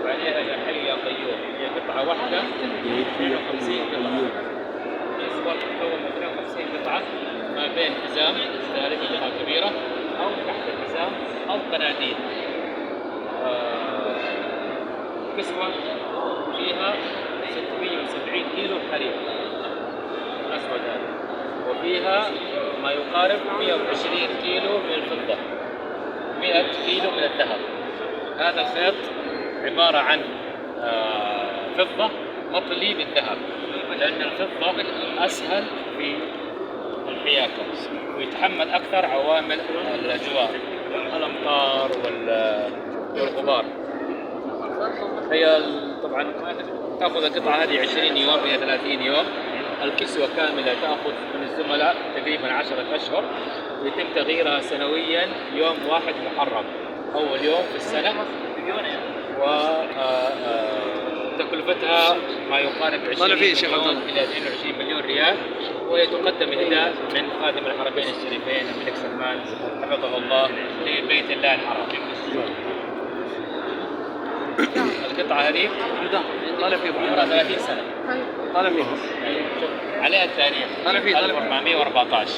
عليها حي يا قيوم، هي قطعة واحدة 52 قطعة، يصبح تتكون من 52 قطعة ما بين حزام ذلك قطعة كبيرة أو تحت الحزام أو قناديل. كسوة فيها 670 كيلو حرير الأسود هذا، وفيها ما يقارب 120 كيلو من الفضة، 100 كيلو من الذهب. هذا الخيط عبارة عن فضة مطلي بالذهب، لأن الفضة أسهل في الحياكة ويتحمل أكثر عوامل الأجواء، الأمطار والغبار. هي طبعا تأخذ القطعة هذه 20 يوم إلى 30 يوم. الكسوة كاملة تأخذ من الزملاء تقريبا 10 أشهر، ويتم تغييرها سنويا يوم 1 محرم أول يوم في السنة، وتكلفتها ما يقارب 20 مليون إلى 22 مليون ريال، وهي تقدم إهداء من خادم الحرمين الشريفين الملك سلمان حفظه الله لبيت الله الحرام. القطعة هذه عمرها 30 سنة، عليها التاريخ 1414.